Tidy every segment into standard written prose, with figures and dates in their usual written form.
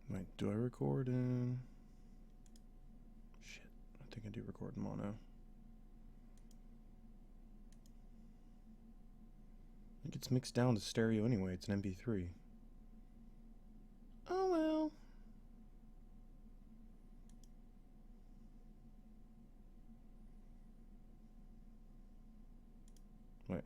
Wait, do I record in... Shit, I think I do record in mono. I think it's mixed down to stereo anyway, it's an MP3. Oh well. Wait.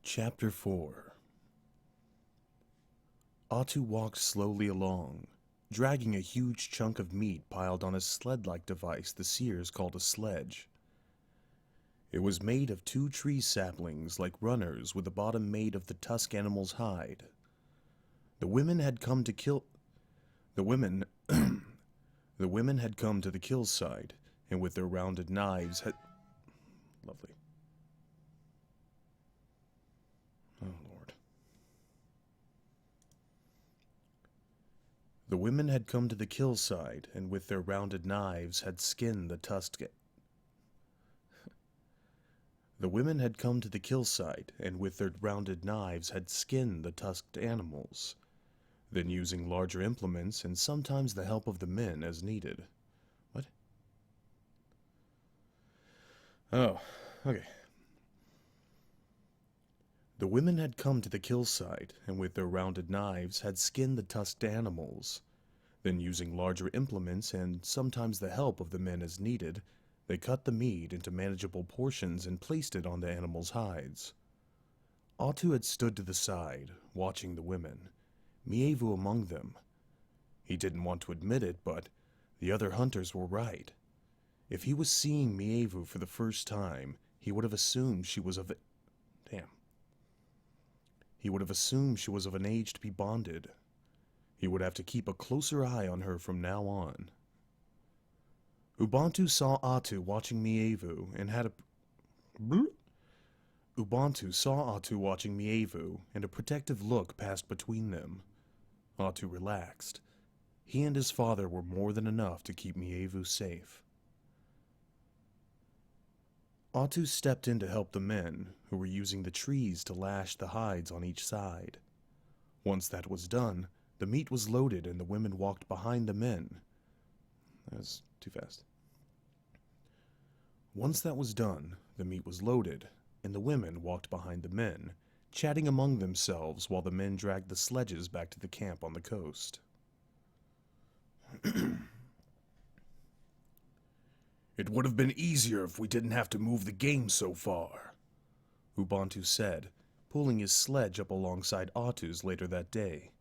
Chapter 4. Otto walked slowly along, dragging a huge chunk of meat piled on a sled-like device the seers called a sledge. It was made of 2 tree saplings like runners with the bottom made of the tusk animal's hide. The women had come to kill... The women had come to the kill site, and with their rounded knives had... Lovely. Oh, Lord. The women had come to the kill site, and with their rounded knives had skinned the tusked... The women had come to the kill site, and with their rounded knives had skinned the tusked animals, then using larger implements and sometimes the help of the men as needed. What? Oh, okay. The women had come to the kill site, and with their rounded knives had skinned the tusked animals. Then using larger implements and sometimes the help of the men as needed, they cut the meat into manageable portions and placed it on the animals' hides. Otto had stood to the side, watching the women, Mievu among them. He didn't want to admit it, but the other hunters were right. If he was seeing Mievu for the first time, he would have assumed she was of... He would have assumed she was of an age to be bonded. He would have to keep a closer eye on her from now on. Ubuntu saw Otto watching Mievu and had a... Ubuntu saw Otto watching Mievu, and a protective look passed between them. Otto relaxed. He and his father were more than enough to keep Mievu safe. Otto stepped in to help the men, who were using the trees to lash the hides on each side. Once that was done, the meat was loaded and the women walked behind the men. That was too fast. Once that was done, the meat was loaded, and the women walked behind the men, chatting among themselves while the men dragged the sledges back to the camp on the coast. It would have been easier if we didn't have to move the game so far, Ubuntu said, pulling his sledge up alongside Otto's later that day.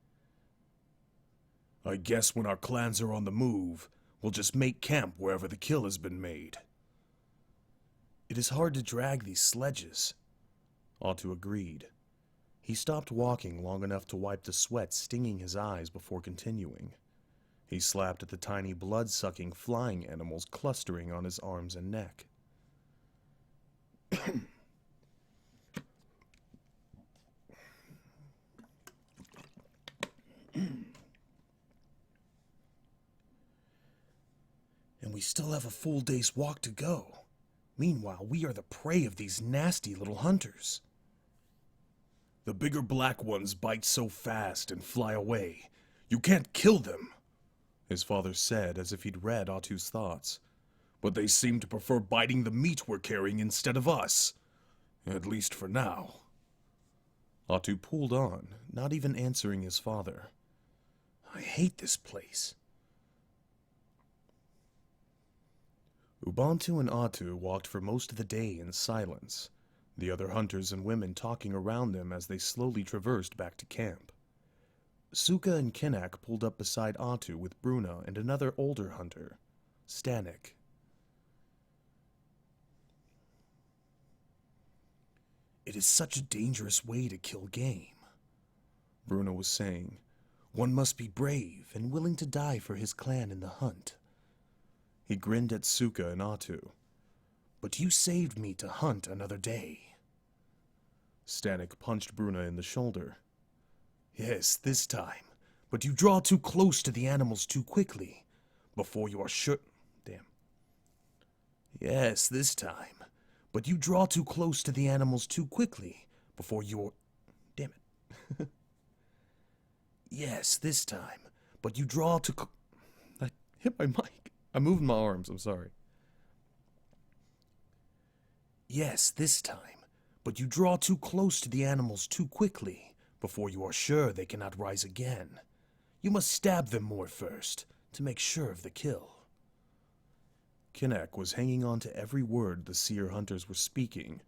I guess when our clans are on the move, we'll just make camp wherever the kill has been made. It is hard to drag these sledges, Otto agreed. He stopped walking long enough to wipe the sweat stinging his eyes before continuing. He slapped at the tiny blood-sucking flying animals clustering on his arms and neck. And we still have a full day's walk to go. Meanwhile, we are the prey of these nasty little hunters. The bigger black ones bite so fast and fly away. You can't kill them, his father said as if he'd read Atu's thoughts. But they seem to prefer biting the meat we're carrying instead of us. At least for now. Atu pulled on, not even answering his father. I hate this place. Ubuntu and Atu walked for most of the day in silence, the other hunters and women talking around them as they slowly traversed back to camp. Suka and Kinnak pulled up beside Atu with Bruna and another older hunter, Stanek. It is such a dangerous way to kill game, Bruna was saying. One must be brave and willing to die for his clan in the hunt. He grinned at Suka and Atu. But you saved me to hunt another day. Stanek punched Bruna in the shoulder. Yes, this time. But you draw too close to the animals too quickly. Before you are sure... Damn. Yes, this time. But you draw too close to the animals too quickly. Before you're... Damn it. Yes, this time. But you draw too... I hit my mic. I'm moving my arms, I'm sorry. Yes, this time. But you draw too close to the animals too quickly, before you are sure they cannot rise again. You must stab them more first, to make sure of the kill. Kinnak was hanging on to every word the seer hunters were speaking,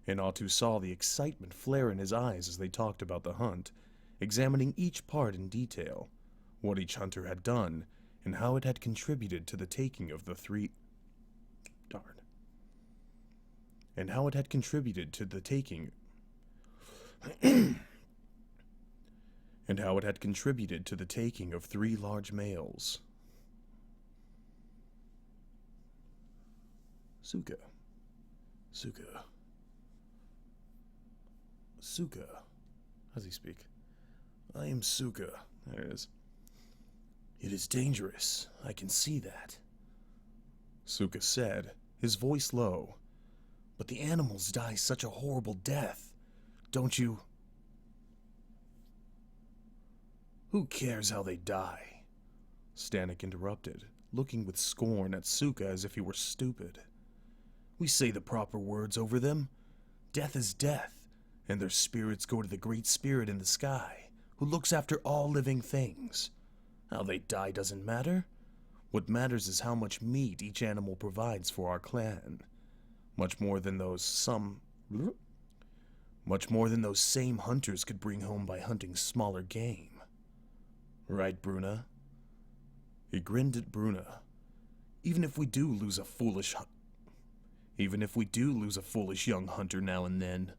and Atu saw the excitement flare in his eyes as they talked about the hunt, examining each part in detail, what each hunter had done, and how it had contributed to the taking of the three... Darn. And how it had contributed to the taking... and how it had contributed to the taking of 3 large males. Suka. How's he speak? I am Suka. There it is. It is dangerous. I can see that. Suka said, his voice low. But the animals die such a horrible death. Don't you... Who cares how they die? Stanek interrupted, looking with scorn at Suka as if he were stupid. We say the proper words over them. Death is death, and their spirits go to the Great Spirit in the sky, who looks after all living things. How they die doesn't matter. What matters is how much meat each animal provides for our clan. Much more than those same hunters could bring home by hunting smaller game. Right, Bruna? He grinned at Bruna. Even if we do lose a foolish young hunter now and then.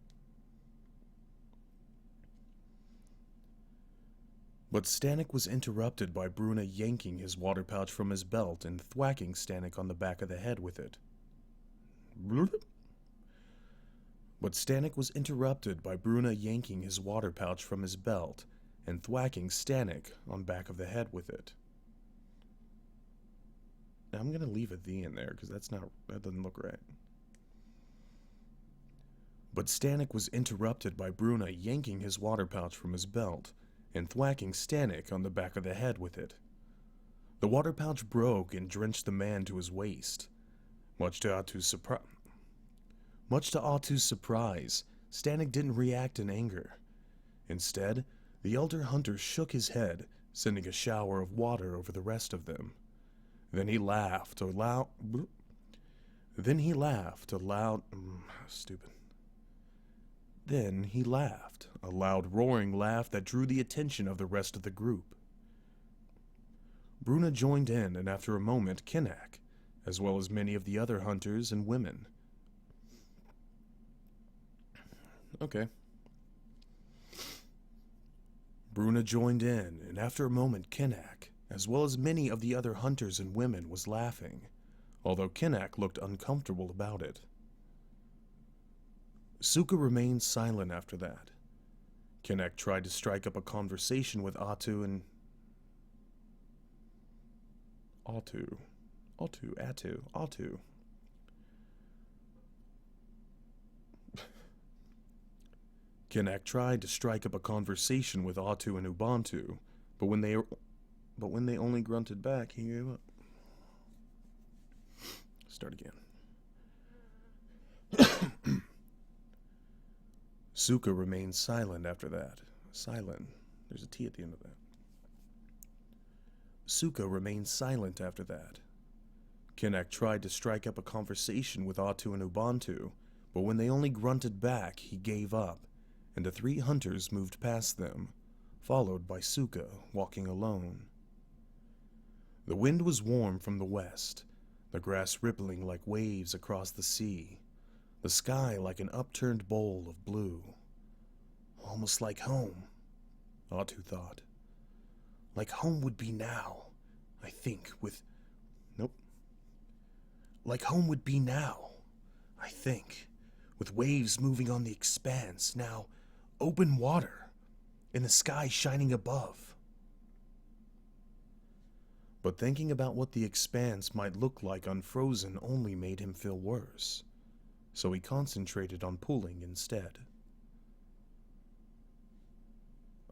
But Stanek was interrupted by Bruna yanking his water pouch from his belt and thwacking Stanek on the back of the head with it. But Stanek was interrupted by Bruna yanking his water pouch from his belt and thwacking Stanek on back of the head with it. Now I'm gonna leave a "the" in there because that doesn't look right. But Stanek was interrupted by Bruna yanking his water pouch from his belt and thwacking Stanek on the back of the head with it. The water pouch broke and drenched the man to his waist. Much to Atu's surprise, Stanek didn't react in anger. Instead, the elder hunter shook his head, sending a shower of water over the rest of them. Then he laughed a loud... Then he laughed, a loud, roaring laugh that drew the attention of the rest of the group. Bruna joined in, and after a moment, Kinnak, as well as many of the other hunters and women. Okay. Bruna joined in, and after a moment, Kinnak, as well as many of the other hunters and women, was laughing, although Kinnak looked uncomfortable about it. Suka remained silent after that. Kinnak tried to strike up a conversation with Atu and... Atu. Kinnak tried to strike up a conversation with Atu and Ubuntu, but when they But when they only grunted back, he gave up. Start again. Suka remained silent after that. Silent. There's a T at the end of that. Suka remained silent after that. Kinect tried to strike up a conversation with Atu and Ubuntu, but when they only grunted back, he gave up, and the three hunters moved past them, followed by Suka walking alone. The wind was warm from the west, the grass rippling like waves across the sea, the sky like an upturned bowl of blue. Almost like home, Atu thought. Like home would be now, I think, with... Nope. Like home would be now, I think, with waves moving on the expanse, now open water, and the sky shining above. But thinking about what the expanse might look like unfrozen only made him feel worse, so he concentrated on pulling instead.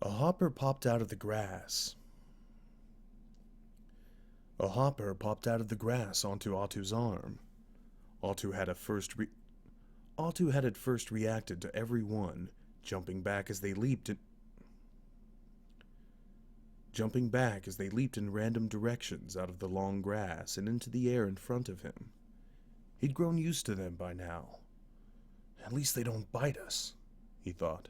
A hopper popped out of the grass. A hopper popped out of the grass onto Atu's arm. Atu had at first reacted to every one, jumping back as they leaped in random directions out of the long grass and into the air in front of him. He'd grown used to them by now. At least they don't bite us, he thought.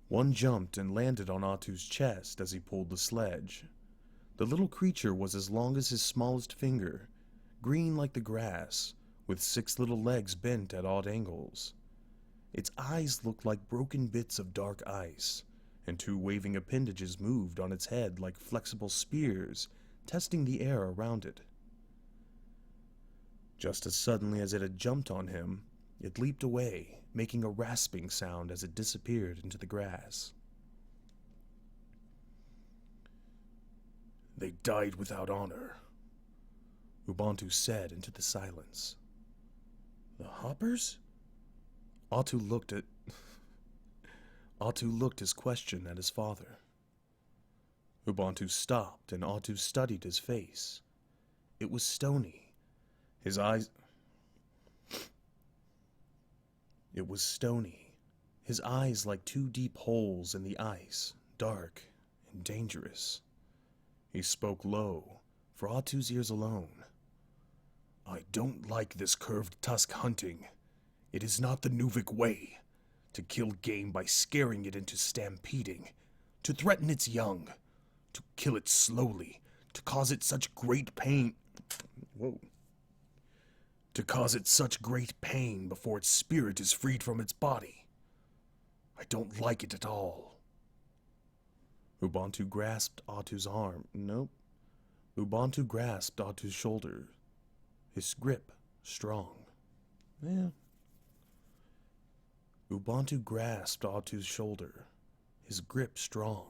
One jumped and landed on Atu's chest as he pulled the sledge. The little creature was as long as his smallest finger, green like the grass, with 6 little legs bent at odd angles. Its eyes looked like broken bits of dark ice, and 2 waving appendages moved on its head like flexible spears, testing the air around it. Just as suddenly as it had jumped on him, it leaped away, making a rasping sound as it disappeared into the grass. They died without honor, Ubuntu said into the silence. The hoppers? Atu looked his question at his father. Ubuntu stopped and Atu studied his face. It was stony. His eyes like 2 deep holes in the ice, dark and dangerous. He spoke low, for Atu's ears alone. I don't like this curved tusk hunting. It is not the Nuvik way. To kill game by scaring it into stampeding. To threaten its young. To kill it slowly. To cause it such great pain. To cause it such great pain before its spirit is freed from its body. I don't like it at all. Ubuntu grasped Atu's arm. Nope. Ubuntu grasped Atu's shoulder. His grip strong. Yeah. Ubuntu grasped Atu's shoulder. His grip strong.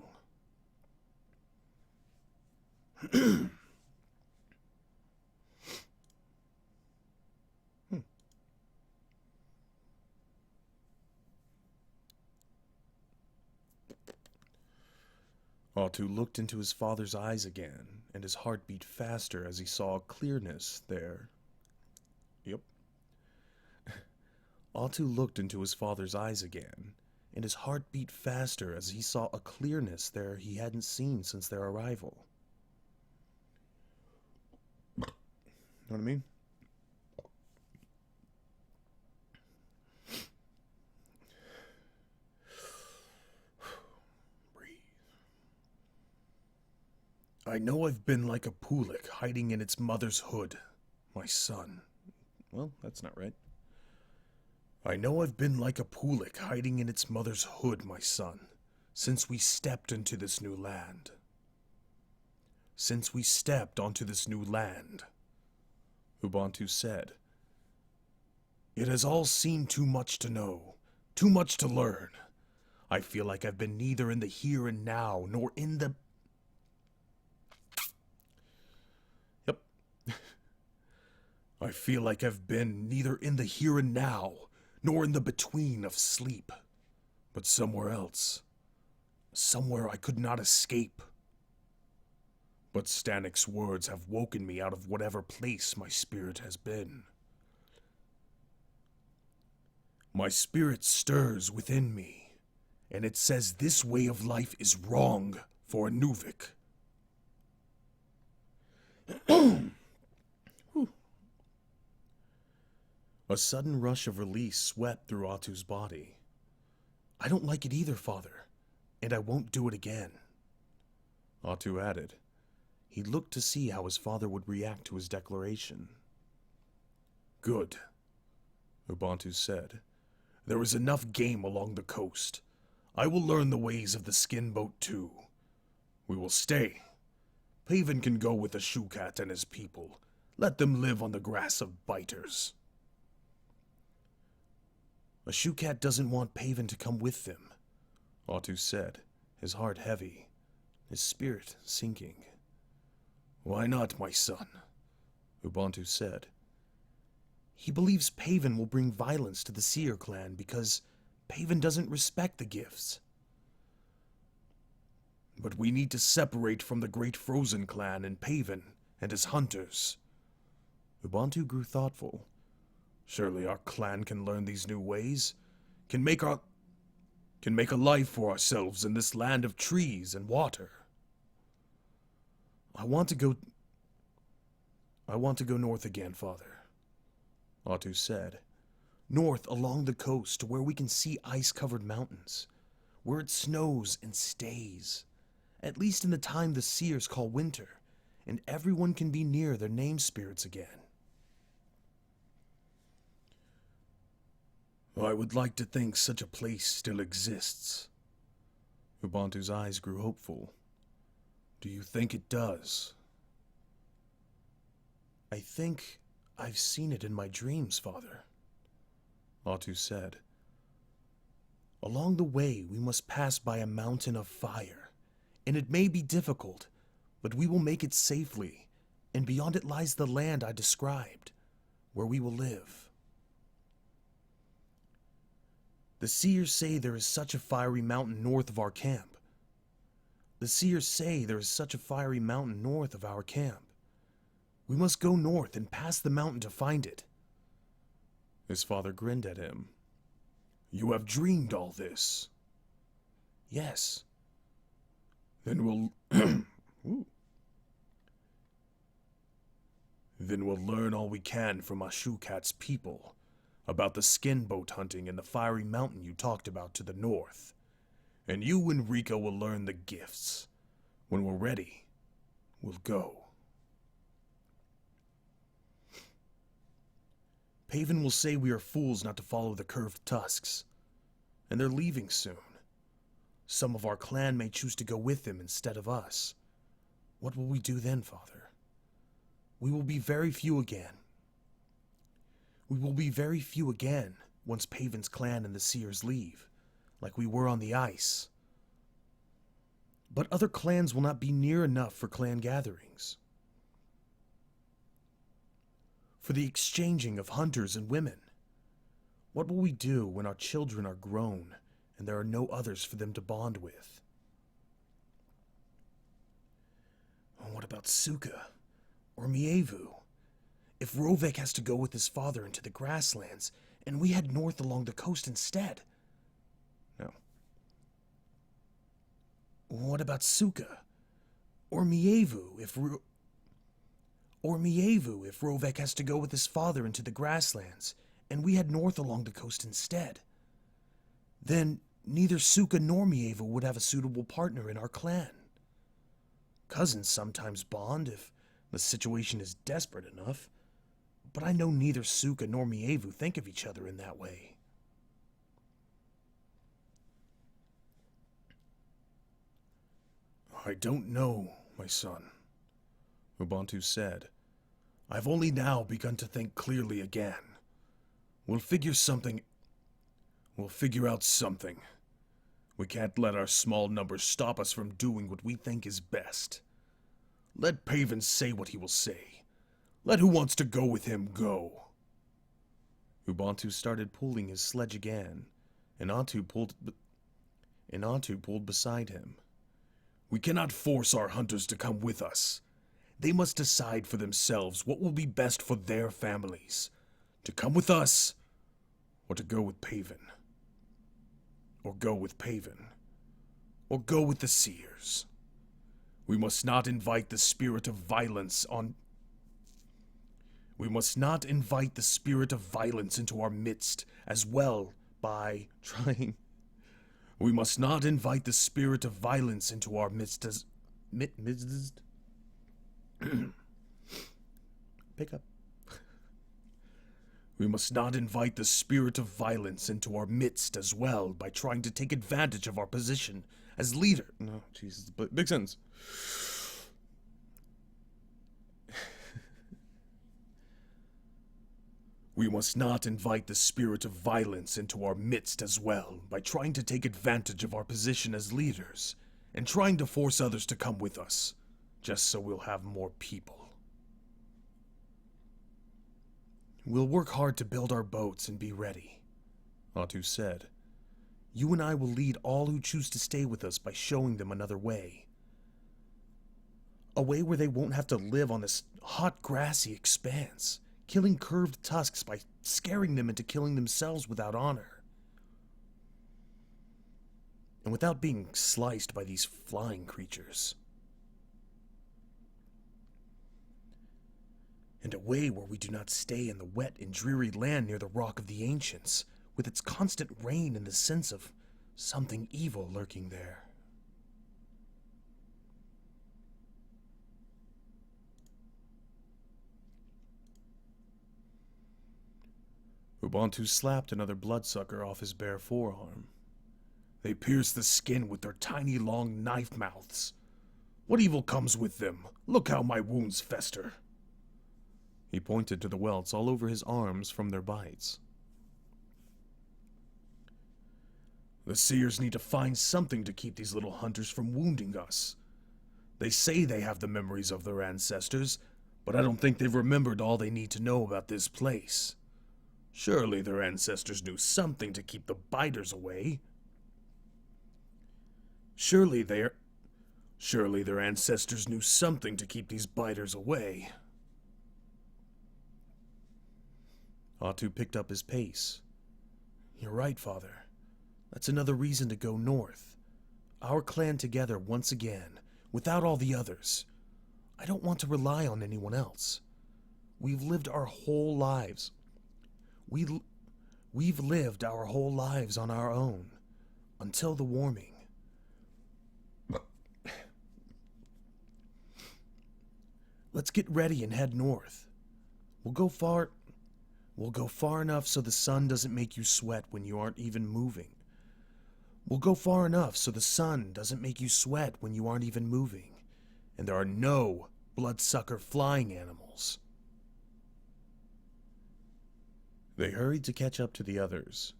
Atu looked into his father's eyes again, and his heart beat faster as he saw a clearness there. Yep. Atu looked into his father's eyes again, and his heart beat faster as he saw a clearness there he hadn't seen since their arrival. Know what I mean? I know I've been like a Pulik hiding in its mother's hood, my son. Well, that's not right. I know I've been like a Pulik hiding in its mother's hood, my son, since we stepped into this new land. Since we stepped onto this new land, Ubuntu said. It has all seemed too much to know, too much to learn. I feel like I've been neither in the here and now, nor in the... I feel like I've been neither in the here and now, nor in the between of sleep, but somewhere else, somewhere I could not escape. But Stannic's words have woken me out of whatever place my spirit has been. My spirit stirs within me, and it says this way of life is wrong for a Nuvik. A sudden rush of release swept through Atu's body. I don't like it either, Father, and I won't do it again. Atu added. He looked to see how his father would react to his declaration. Good, Ubuntu said. There is enough game along the coast. I will learn the ways of the skin boat too. We will stay. Paven can go with the Shukat and his people. Let them live on the grass of biters. A Shukat doesn't want Paven to come with them, Atu said, his heart heavy, his spirit sinking. Why not, my son? Ubuntu said. He believes Paven will bring violence to the Seer clan because Paven doesn't respect the gifts. But we need to separate from the Great Frozen clan and Paven and his hunters. Ubuntu grew thoughtful. Surely our clan can learn these new ways, can make a life for ourselves in this land of trees and water. I want to go north again, Father, Atu said. North along the coast to where we can see ice-covered mountains, where it snows and stays, at least in the time the seers call winter, and everyone can be near their name spirits again. I would like to think such a place still exists. Ubuntu's eyes grew hopeful. Do you think it does? I think I've seen it in my dreams, Father, Atu said. Along the way, we must pass by a mountain of fire, and it may be difficult, but we will make it safely, and beyond it lies the land I described, where we will live. The seers say there is such a fiery mountain north of our camp. The seers say there is such a fiery mountain north of our camp. We must go north and pass the mountain to find it. His father grinned at him. You have dreamed all this? Yes. Then we'll... Then we'll learn all we can from Ashukat's people about the skin boat hunting and the fiery mountain you talked about to the north. And you and Rika will learn the gifts. When we're ready, we'll go. Paven will say we are fools not to follow the curved tusks. And they're leaving soon. Some of our clan may choose to go with them instead of us. What will we do then, Father? We will be very few again. We will be very few again once Paven's clan and the Seers leave, like we were on the ice. But other clans will not be near enough for clan gatherings. For the exchanging of hunters and women. What will we do when our children are grown and there are no others for them to bond with? And what about Suka or Mievu? If Rovek has to go with his father into the grasslands, and we head north along the coast instead. No. What about Suka? Or Mievu if Rovek has to go with his father into the grasslands, and we head north along the coast instead. Then neither Suka nor Mievu would have a suitable partner in our clan. Cousins sometimes bond if the situation is desperate enough. But I know neither Suka nor Mievu think of each other in that way. I don't know, my son, Ubuntu said. I've only now begun to think clearly again. We'll figure out something. We can't let our small numbers stop us from doing what we think is best. Let Paven say what he will say. Let who wants to go with him go. Ubuntu started pulling his sledge again, and Atu pulled beside him. We cannot force our hunters to come with us. They must decide for themselves what will be best for their families. To come with us, or to go with Paven. Or go with Paven. Or go with the Seers. We must not invite the spirit of violence on... We must not invite the spirit of violence into our midst as well by trying... We must not invite the spirit of violence into our midst as... Pick up. We must not invite the spirit of violence into our midst as well by trying to take advantage of our position as leader. No, Jesus, but big sentence. We must not invite the spirit of violence into our midst as well by trying to take advantage of our position as leaders and trying to force others to come with us, just so we'll have more people. We'll work hard to build our boats and be ready, Attu said. You and I will lead all who choose to stay with us by showing them another way. A way where they won't have to live on this hot, grassy expanse, killing curved tusks by scaring them into killing themselves without honor. And without being sliced by these flying creatures. And a way where we do not stay in the wet and dreary land near the Rock of the Ancients, with its constant rain and the sense of something evil lurking there. Ubuntu slapped another bloodsucker off his bare forearm. They pierce the skin with their tiny long knife mouths. What evil comes with them? Look how my wounds fester. He pointed to the welts all over his arms from their bites. The Seers need to find something to keep these little hunters from wounding us. They say they have the memories of their ancestors, but I don't think they've remembered all they need to know about this place. Surely their ancestors knew something to keep the biters away. Surely their ancestors knew something to keep these biters away. Attu picked up his pace. You're right, Father. That's another reason to go north. Our clan together once again, without all the others. I don't want to rely on anyone else. We've lived our whole lives. We've lived our whole lives on our own, until the warming. Let's get ready and head north. We'll go far enough so the sun doesn't make you sweat when you aren't even moving. We'll go far enough so the sun doesn't make you sweat when you aren't even moving. And there are no bloodsucker flying animals. They hurried to catch up to the others.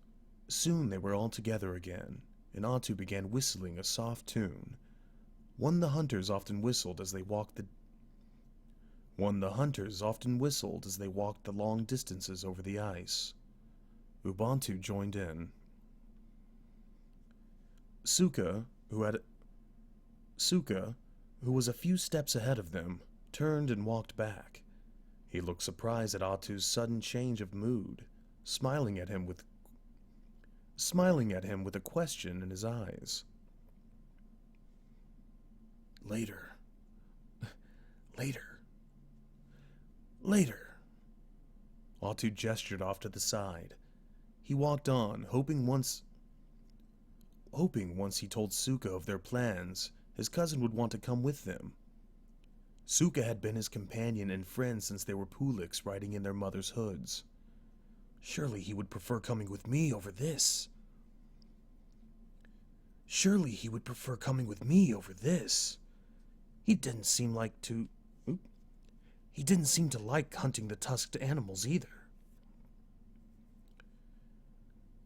Soon they were all together again, and Attu began whistling a soft tune, one the hunters often whistled as they walked the long distances over the ice. Ubuntu joined in. Suka, who was a few steps ahead of them, turned and walked back. He looked surprised at Attu's sudden change of mood, smiling at him with a question in his eyes. Later. Attu gestured off to the side. He walked on, hoping once he told Suka of their plans, his cousin would want to come with them. Suka had been his companion and friend since they were Puliks riding in their mother's hoods. Surely he would prefer coming with me over this. He didn't seem to like hunting the tusked animals either.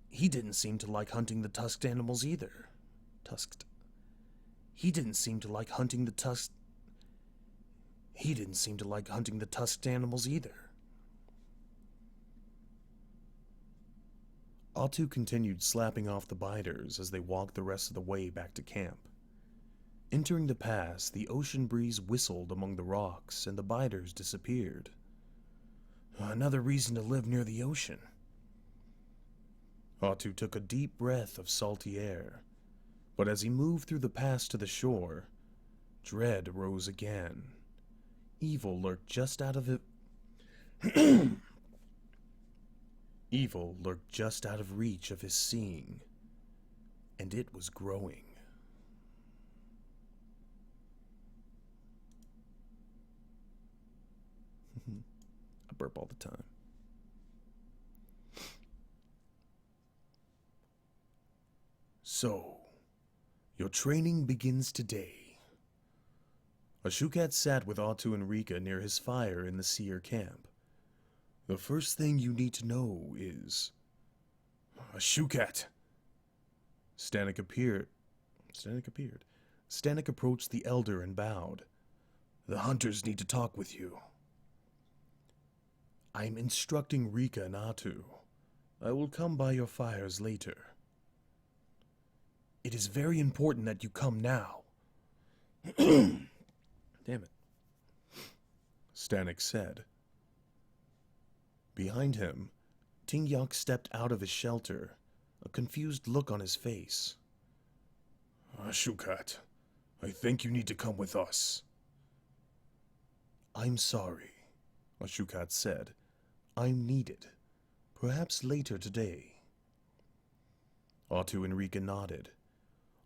He didn't seem to like hunting the tusked animals either. Attu continued slapping off the biters as they walked the rest of the way back to camp. Entering the pass, the ocean breeze whistled among the rocks and the biters disappeared. Another reason to live near the ocean. Atu took a deep breath of salty air, but as he moved through the pass to the shore, dread rose again. Evil lurked just out of it. Evil lurked just out of reach of his seeing, and it was growing. I burp all the time. So, your training begins today. Ashukat sat with Atu and Rika near his fire in the seer camp. The first thing you need to know is... Ashukat! Stanek appeared. Stanek approached the elder and bowed. The hunters need to talk with you. I'm instructing Rika and Atu. I will come by your fires later. It is very important that you come now. Damn it, Stanek said. Behind him, Tingyok stepped out of his shelter, a confused look on his face. Ashukat, I think you need to come with us. I'm sorry, Ashukat said. I'm needed. Perhaps later today. Atu and Rika nodded.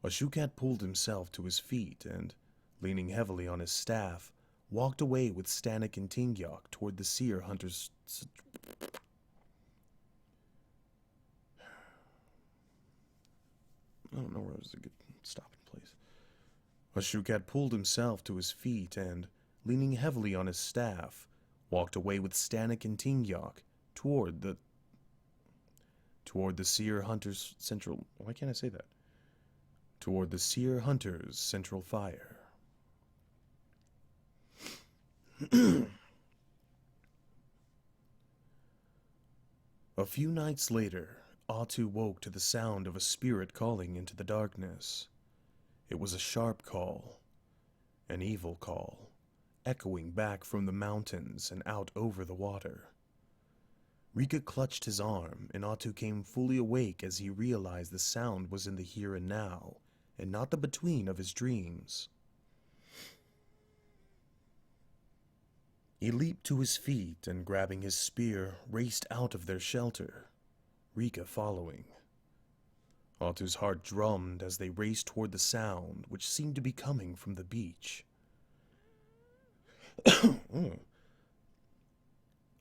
Ashukat pulled himself to his feet and, leaning heavily on his staff, walked away with Stanek and Tingyok toward the seer hunters. I don't know where was a good stopping place. Ashukat pulled himself to his feet and, leaning heavily on his staff, walked away with Stanek and Tingyok toward the seer hunters' central. Why can't I say that? Toward the seer hunters' central fire. A few nights later, Atu woke to the sound of a spirit calling into the darkness. It was a sharp call, an evil call, echoing back from the mountains and out over the water. Rika clutched his arm, and Atu came fully awake as he realized the sound was in the here and now, and not the between of his dreams. He leaped to his feet and, grabbing his spear, raced out of their shelter, Rika following. Atu's heart drummed as they raced toward the sound, which seemed to be coming from the beach.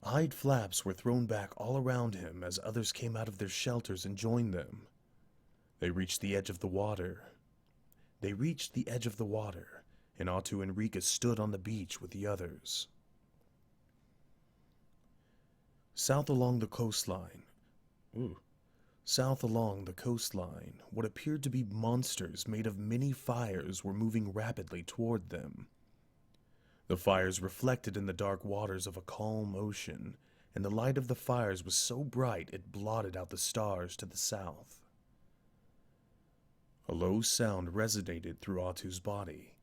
Hide flaps were thrown back all around him as others came out of their shelters and joined them. They reached the edge of the water, and Atu and Rika stood on the beach with the others. South along the coastline, what appeared to be monsters made of many fires were moving rapidly toward them. The fires reflected in the dark waters of a calm ocean, and the light of the fires was so bright it blotted out the stars to the south. A low sound resonated through Atu's body,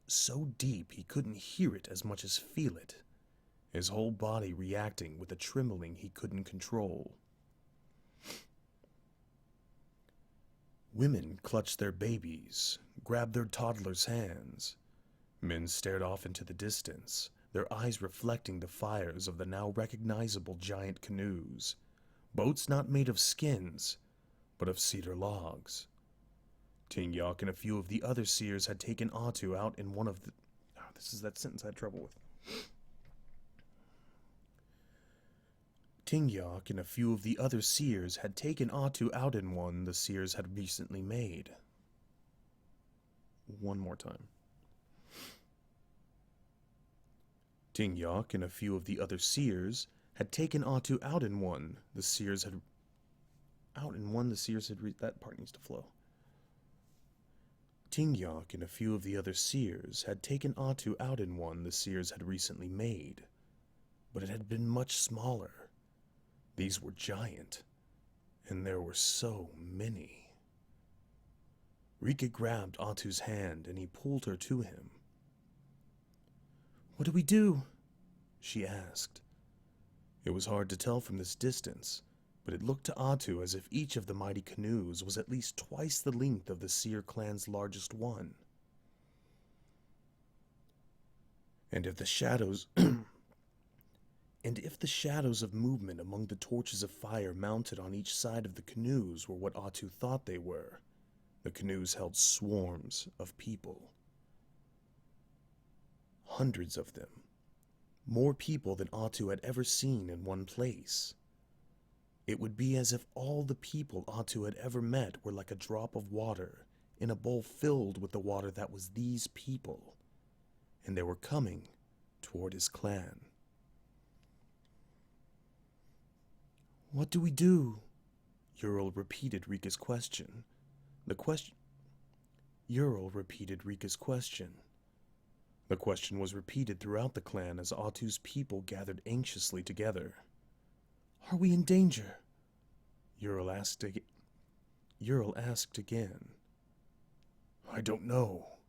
so deep he couldn't hear it as much as feel it, his whole body reacting with a trembling he couldn't control. Women clutched their babies, grabbed their toddlers' hands. Men stared off into the distance, their eyes reflecting the fires of the now recognizable giant canoes, boats not made of skins, but of cedar logs. Tingyok and a few of the other seers had taken Atu out in one of the... this is that sentence I had trouble with. Tingyok and a few of the other seers had taken Atu out in one the seers had recently made. One more time. Tingyok and a few of the other seers had taken Atu out in one the seers had... that part needs to flow. Tingyok and a few of the other seers had taken Atu out in one the seers had recently made, but it had been much smaller. These were giant, and there were so many. Rika grabbed Atu's hand and he pulled her to him. "What do we do?" she asked. It was hard to tell from this distance, but it looked to Atu as if each of the mighty canoes was at least twice the length of the Seer clan's largest one. And if the shadows of movement among the torches of fire mounted on each side of the canoes were what Atu thought they were, the canoes held swarms of people. Hundreds of them. More people than Atu had ever seen in one place. It would be as if all the people Atu had ever met were like a drop of water in a bowl filled with the water that was these people, and they were coming toward his clan. "What do we do?" Ural repeated Rika's question. Ural repeated Rika's question. The question was repeated throughout the clan as Atu's people gathered anxiously together. "Are we in danger?" Ural asked again. "I don't know,"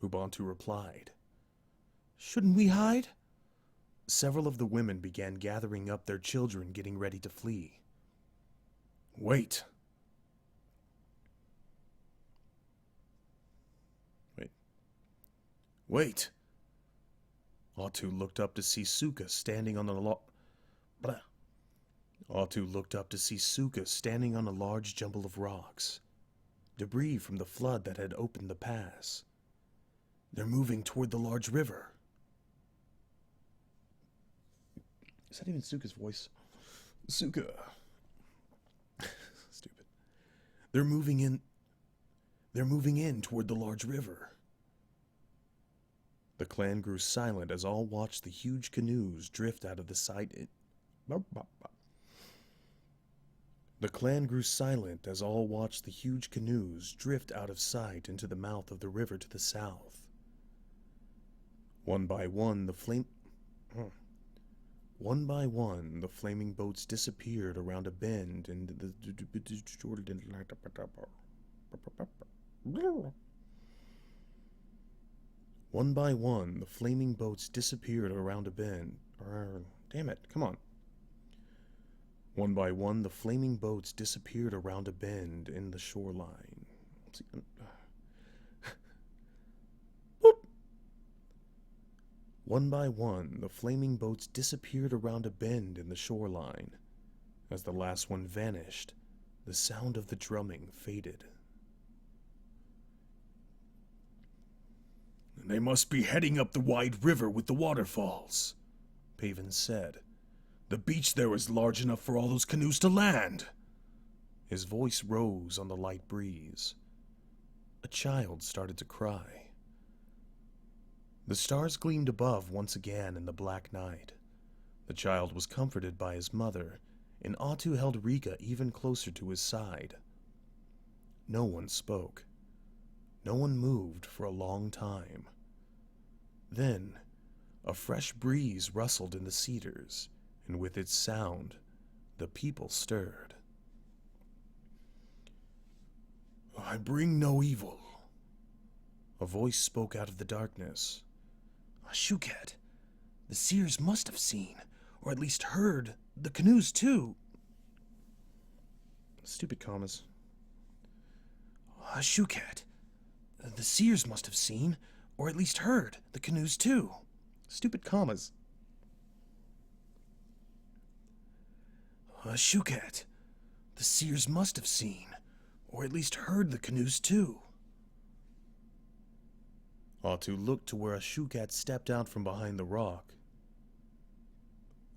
Ubuntu replied. "Shouldn't we hide?" Several of the women began gathering up their children, getting ready to flee. Wait. Atu looked up to see Suka standing on a large jumble of rocks, debris from the flood that had opened the pass. "They're moving toward the large river." Is that even Suka's voice? Suka. Stupid. They're moving in toward the large river. The clan grew silent as all watched the huge canoes drift out of the sight. The clan grew silent as all watched the huge canoes drift out of sight into the mouth of the river to the south. One by one, the flaming boats disappeared around a bend in the One by one, the flaming boats disappeared around a bend. Damn it, come on. One by one, the flaming boats disappeared around a bend in the shoreline. One by one, the flaming boats disappeared around a bend in the shoreline. As the last one vanished, the sound of the drumming faded. "They must be heading up the wide river with the waterfalls," Paven said. "The beach there is large enough for all those canoes to land." His voice rose on the light breeze. A child started to cry. The stars gleamed above once again in the black night. The child was comforted by his mother, and Atu held Rika even closer to his side. No one spoke. No one moved for a long time. Then, a fresh breeze rustled in the cedars, and with its sound, the people stirred. "I bring no evil," a voice spoke out of the darkness. "Shukat, the seers must have seen, or at least heard, the canoes too." Stupid commas. "Shukat, the seers must have seen, or at least heard, the canoes too." Stupid commas. "Shukat, the seers must have seen, or at least heard the canoes too." Atu looked to where Ashukat stepped out from behind the rock.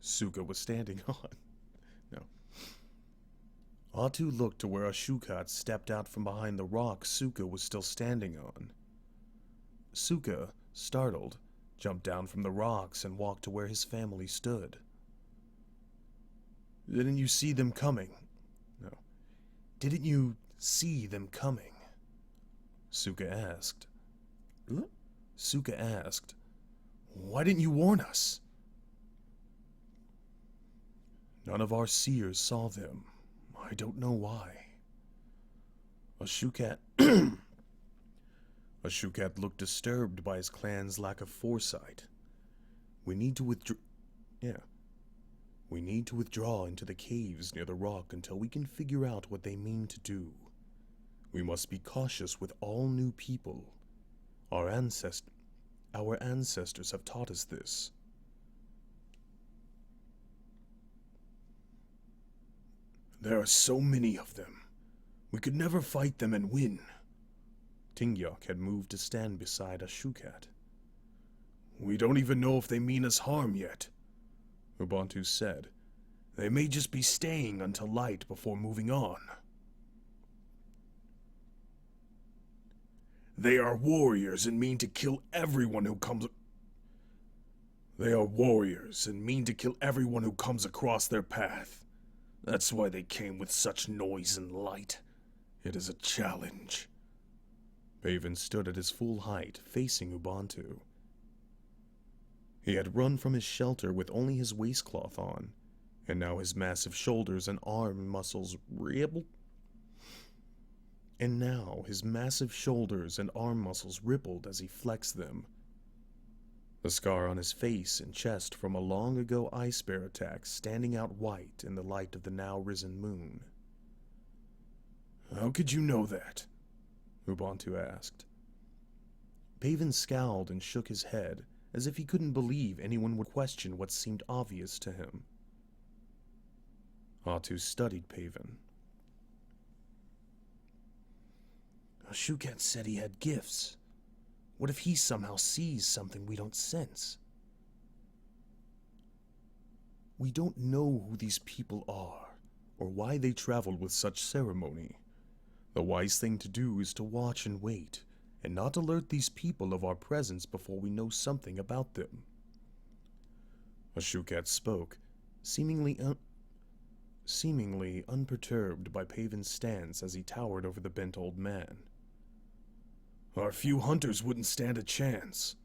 Suka was standing on. No. Atu looked to where Ashukat stepped out from behind the rock Suka was still standing on. Suka, startled, jumped down from the rocks and walked to where his family stood. "Didn't you see them coming?" No. "Didn't you see them coming?" Suka asked. Suka asked, "Why didn't you warn us?" "None of our seers saw them. I don't know why." Ashukat Ashukat looked disturbed by his clan's lack of foresight. We need to withdraw into the caves near the rock until we can figure out what they mean to do. We must be cautious with all new people. Our ancestors have taught us this. There are so many of them. We could never fight them and win. Tingyok had moved to stand beside Ashukat. We don't even know if they mean us harm yet, Ubuntu said. They may just be staying until light before moving on. They are warriors and mean to kill everyone who comes... across their path. That's why they came with such noise and light. It is a challenge. Paven stood at his full height, facing Ubuntu. He had run from his shelter with only his waistcloth on, and now his massive shoulders and arm muscles rippled as he flexed them. The scar on his face and chest from a long-ago ice bear attack standing out white in the light of the now-risen moon. How could you know that? Ubuntu asked. Paven scowled and shook his head, as if he couldn't believe anyone would question what seemed obvious to him. Atu studied Paven. Ashukat said he had gifts. What if he somehow sees something we don't sense? We don't know who these people are, or why they traveled with such ceremony. The wise thing to do is to watch and wait, and not alert these people of our presence before we know something about them. Ashukat spoke, seemingly unperturbed by Paven's stance as he towered over the bent old man. Our few hunters wouldn't stand a chance,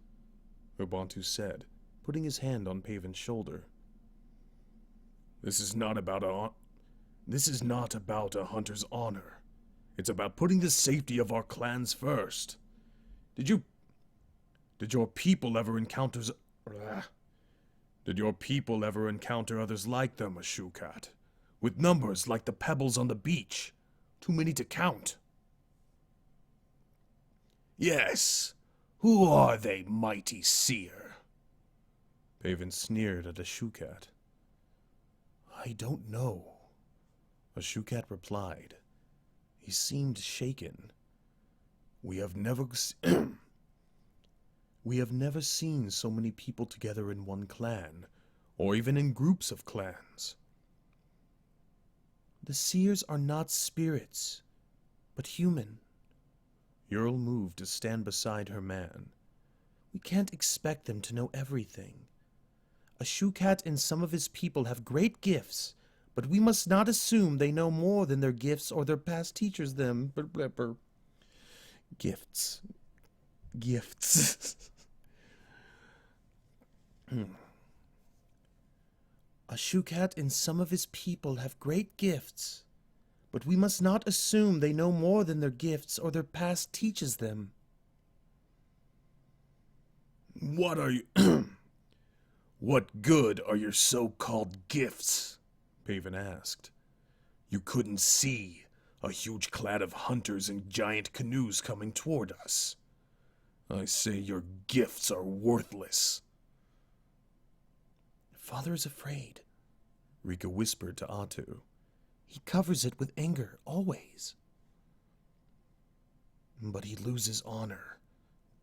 Ubuntu said, putting his hand on Paven's shoulder. This is not about a hunter's honor. It's about putting the safety of our clans first. Did your people ever encounter others like them, Ashukat? With numbers like the pebbles on the beach? Too many to count. Yes. Who are they, mighty seer? Paven sneered at Ashukat. I don't know, Ashukat replied. He seemed shaken. We have never seen so many people together in one clan, or even in groups of clans. The seers are not spirits, but human. Ural moved to stand beside her man. We can't expect them to know everything. Ashukat and some of his people have great gifts, but we must not assume they know more than their gifts or their past teachers them. Gifts. Ashukat and some of his people have great gifts, but we must not assume they know more than their gifts or their past teaches them. What good are your so-called gifts? Paven asked. You couldn't see a huge clan of hunters in giant canoes coming toward us. I say your gifts are worthless. Father is afraid, Rika whispered to Atu. He covers it with anger, always. But he loses honor,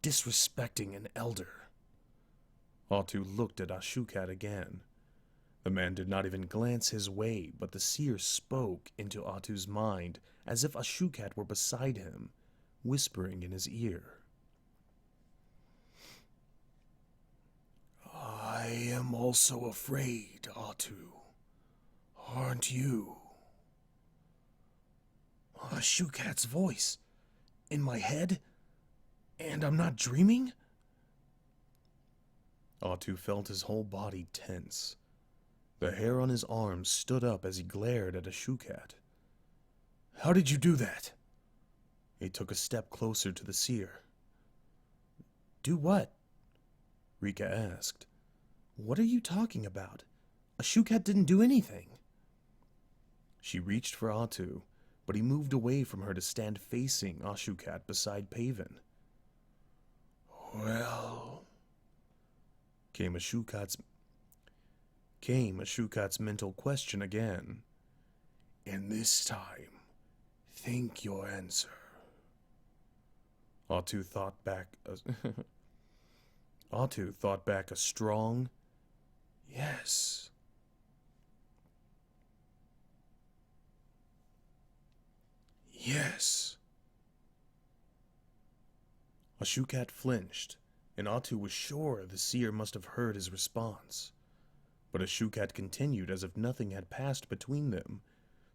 disrespecting an elder. Atu looked at Ashukat again. The man did not even glance his way, but the seer spoke into Atu's mind as if Ashukat were beside him, whispering in his ear. I am also afraid, Atu. Aren't you? Ashukat's voice. In my head? And I'm not dreaming? Atu felt his whole body tense. The hair on his arms stood up as he glared at Ashukat. How did you do that? He took a step closer to the seer. Do what? Rika asked. What are you talking about? A Shukat didn't do anything. She reached for Atu, but he moved away from her to stand facing Ashukat beside Paven. Well, came Ashukat's mental question again. And this time, think your answer. Atu thought back a strong yes. Yes. Ashukat flinched, and Atu was sure the seer must have heard his response. But Ashukat continued as if nothing had passed between them,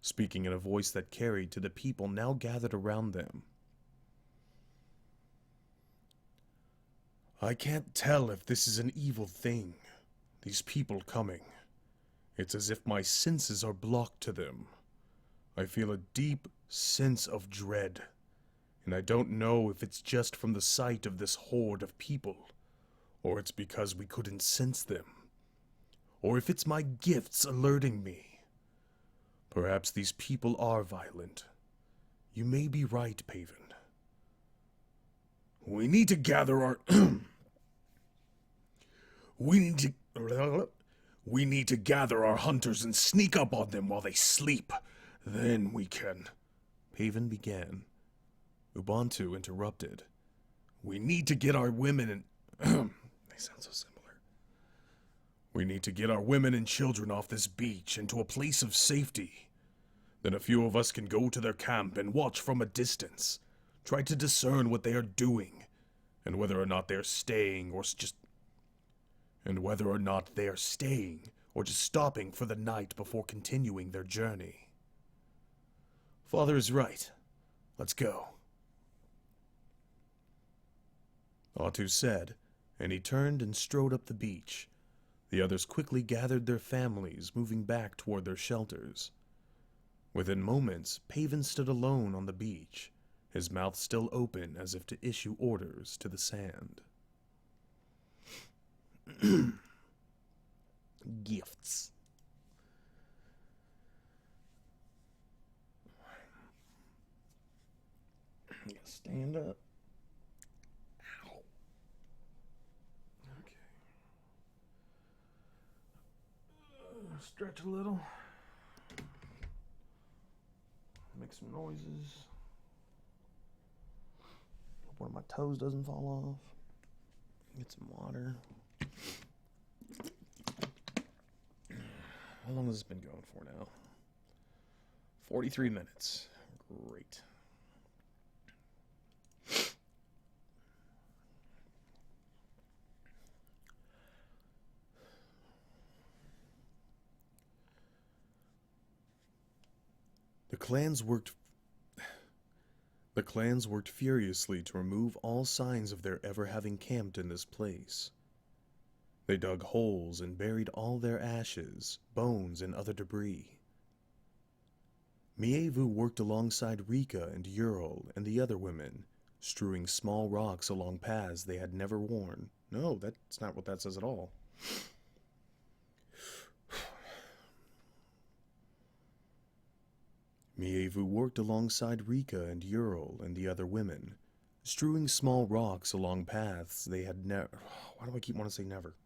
speaking in a voice that carried to the people now gathered around them. I can't tell if this is an evil thing, these people coming. It's as if my senses are blocked to them. I feel a deep sense of dread, and I don't know if it's just from the sight of this horde of people, or it's because we couldn't sense them, or if it's my gifts alerting me. Perhaps these people are violent. You may be right, Paven. We need to gather our... We need to gather our hunters and sneak up on them while they sleep. Then we can... Paven began. Ubuntu interrupted. We need to get our women and... They sound so similar. We need to get our women and children off this beach into a place of safety. Then a few of us can go to their camp and watch from a distance. Try to discern what they are doing, and whether or not they're staying or just... And whether or not they are staying or just stopping for the night before continuing their journey. Father is right. Let's go. Atu said, and he turned and strode up the beach. The others quickly gathered their families, moving back toward their shelters. Within moments, Paven stood alone on the beach, his mouth still open as if to issue orders to the sand. Gifts. You gotta stand up. Ow. Okay. Stretch a little. Make some noises. Hope one of my toes doesn't fall off. Get some water. How long has this been going for now? 43 minutes. Great. The clans worked furiously to remove all signs of their ever having camped in this place. They dug holes and buried all their ashes, bones, and other debris. Mievu worked alongside Rika and Ural and the other women, strewing small rocks along paths they had never worn. No, that's not what that says at all. Mievu worked alongside Rika and Ural and the other women, strewing small rocks along paths they had never... Why do I keep wanting to say never?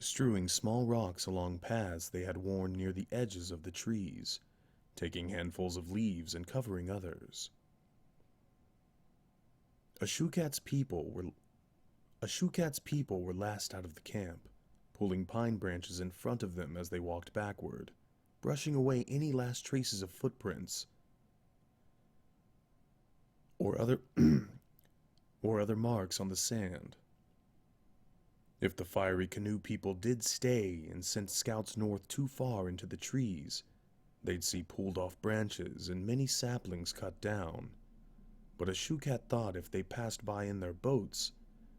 Strewing small rocks along paths they had worn near the edges of the trees, taking handfuls of leaves and covering others. Ashukat's people were last out of the camp, pulling pine branches in front of them as they walked backward, brushing away any last traces of footprints or other marks on the sand. If the fiery canoe people did stay and sent scouts north too far into the trees, they'd see pulled off branches and many saplings cut down. But Ashukat thought if they passed by in their boats,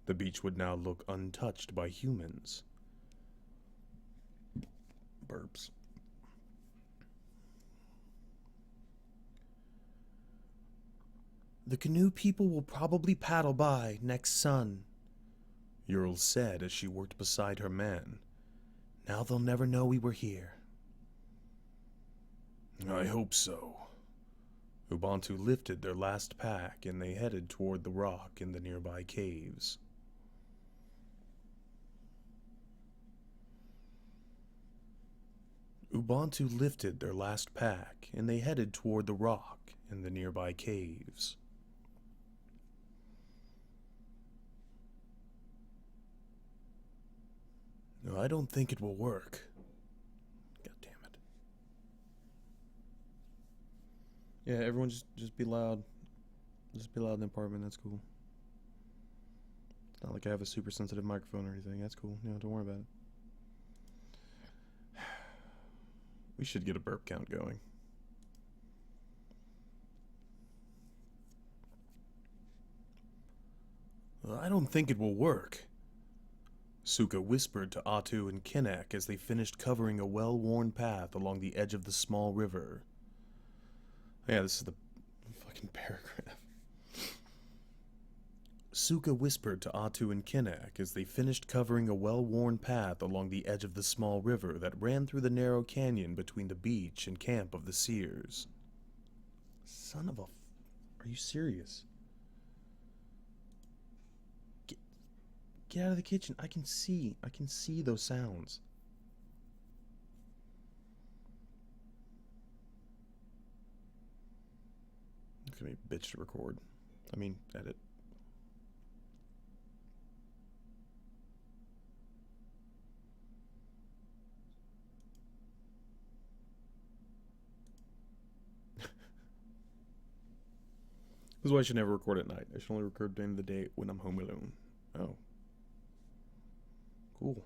the beach would now look untouched by humans. Burps. The canoe people will probably paddle by next sun, Ural said as she worked beside her man. Now they'll never know we were here. I hope so. Ubuntu lifted their last pack and they headed toward the rock in the nearby caves. Ubuntu lifted their last pack and they headed toward the rock in the nearby caves. No, I don't think it will work. God damn it. Yeah, everyone just be loud. Just be loud in the apartment, that's cool. It's not like I have a super sensitive microphone or anything, that's cool. No, don't worry about it. We should get a burp count going. Well, I don't think it will work, Suka whispered to Atu and Kinnak as they finished covering a well-worn path along the edge of the small river. Yeah, this is the fucking paragraph. Suka whispered to Atu and Kinnak as they finished covering a well-worn path along the edge of the small river that ran through the narrow canyon between the beach and camp of the Seers. Son of a... Are you serious? Get out of the kitchen. I can see those sounds. It's gonna be a bitch to record. I mean, edit. This is why I should never record at night. I should only record during the day when I'm home alone. Oh. Cool.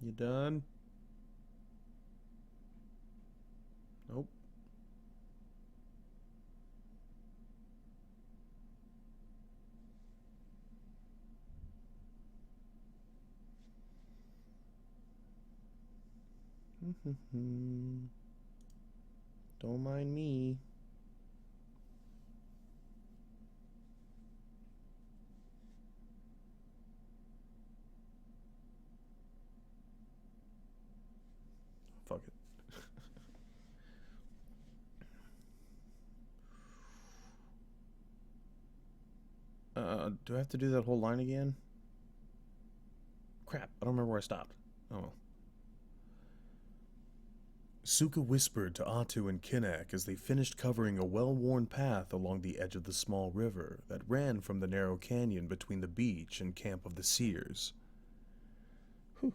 You done? Nope. Don't mind me. Fuck it. Do I have to do that whole line again? Crap, I don't remember where I stopped. Oh well. Suka whispered to Atu and Kinnak as they finished covering a well-worn path along the edge of the small river that ran from the narrow canyon between the beach and camp of the Seers. Whew.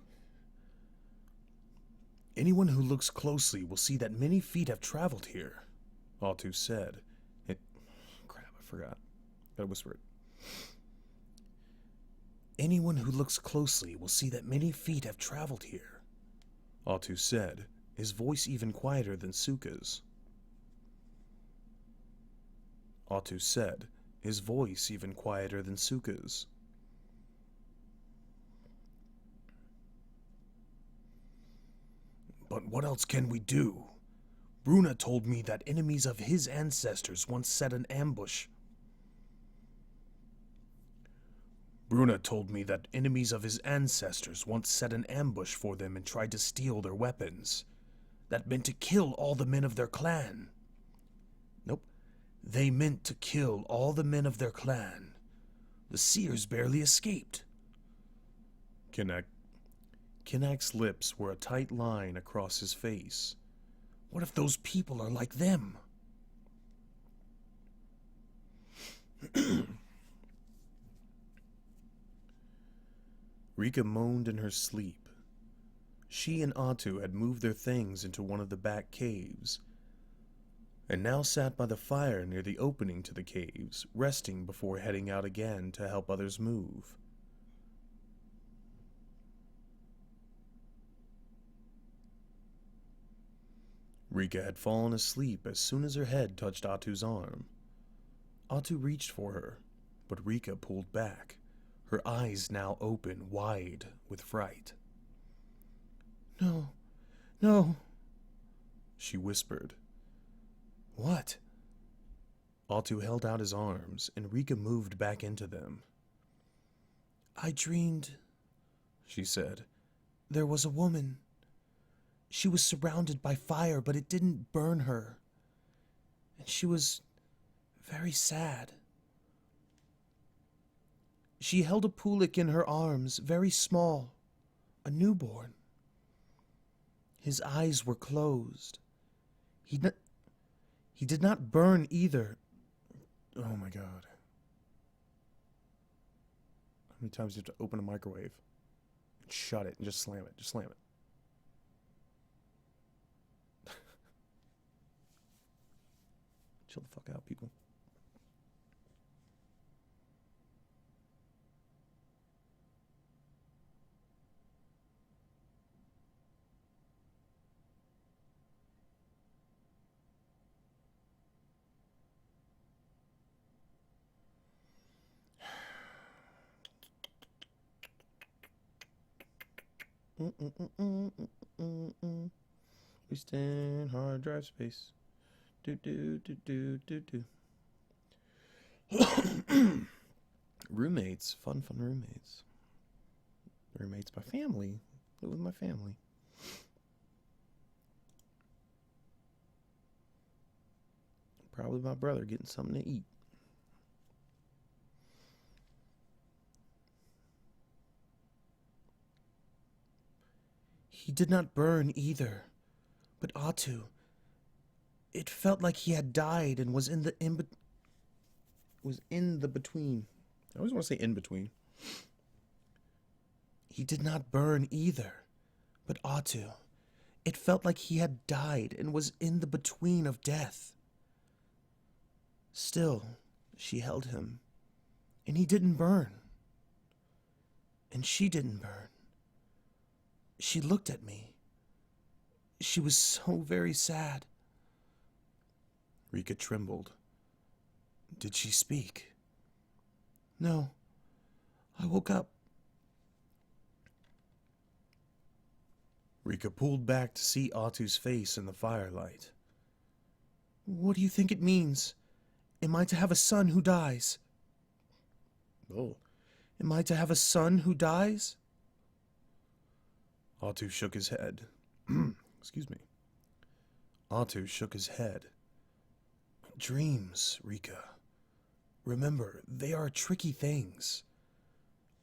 Anyone who looks closely will see that many feet have traveled here, Atu said. Crap, I forgot. Gotta whisper it. Anyone who looks closely will see that many feet have traveled here, Atu said, his voice even quieter than Suka's. Atu said, his voice even quieter than Suka's. But what else can we do? Bruna told me that enemies of his ancestors once set an ambush. Bruna told me that enemies of his ancestors once set an ambush for them and tried to steal their weapons. That meant to kill all the men of their clan. Nope. They meant to kill all the men of their clan. The Seers barely escaped. Kinnak's lips were a tight line across his face. What if those people are like them? Rika moaned in her sleep. She and Atu had moved their things into one of the back caves, and now sat by the fire near the opening to the caves, resting before heading out again to help others move. Rika had fallen asleep as soon as her head touched Atu's arm. Atu reached for her, But Rika pulled back, her eyes now open wide with fright. "No, no," she whispered. "What?" Otto held out his arms, and Rika moved back into them. "I dreamed," she said, "there was a woman. She was surrounded by fire, but it didn't burn her. And she was very sad. She held a Pulik in her arms, very small, a newborn. His eyes were closed. He did not burn either." Oh my god. How many times do you have to open a microwave? And shut it and just slam it. Just slam it. Chill the fuck out, people. Wasting hard drive space. Roommates, fun roommates. Roommates, my family. Live with my family. Probably my brother getting something to eat. He did not burn either, but Otto. It felt like he had died and was in the between. I always want to say in between. He did not burn either, but Otto. It felt like he had died and was in the between of death. Still, she held him, and he didn't burn. And she didn't burn. She looked at me. She was so very sad. Rika trembled. Did she speak? No. I woke up. Rika pulled back to see Otto's face in the firelight. What do you think it means? Am I to have a son who dies? Oh. Am I to have a son who dies? Otto shook his head. Excuse me. Otto shook his head. Dreams, Rika. Remember, they are tricky things.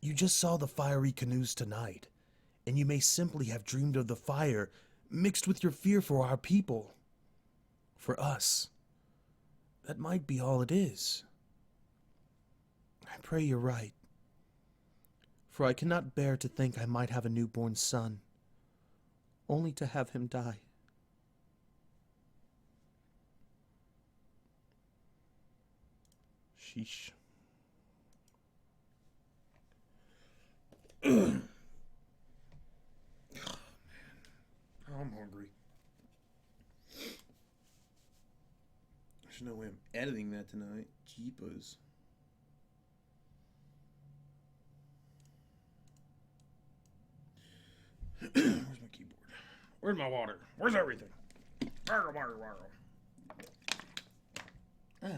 You just saw the fiery canoes tonight, and you may simply have dreamed of the fire mixed with your fear for our people. For us. That might be all it is. I pray you're right. For I cannot bear to think I might have a newborn son, only to have him die. Sheesh. Oh, man. I'm hungry. There's no way I'm editing that tonight. Jeepers. Where's my keyboard? Where's my water? Where's everything? Water. Ah. I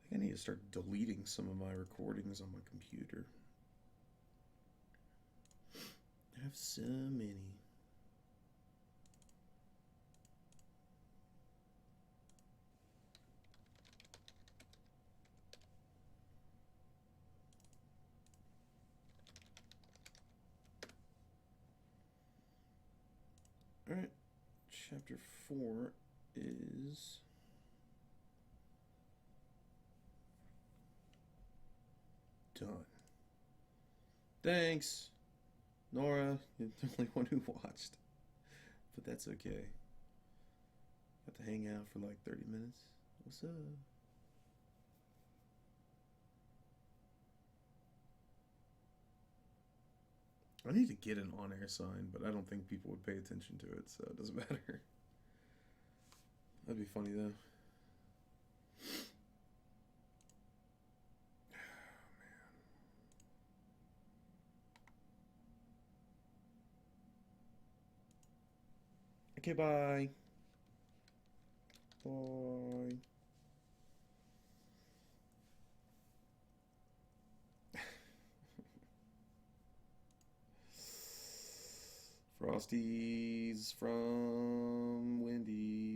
think I need to start deleting some of my recordings on my computer. I have so many. Alright, chapter 4 is done. Thanks, Nora. You're the only one who watched. But that's okay. Got to hang out for like 30 minutes. What's up? I need to get an on-air sign, but I don't think people would pay attention to it, so it doesn't matter. That'd be funny though. Okay, bye. Bye. Frosties from Wendy.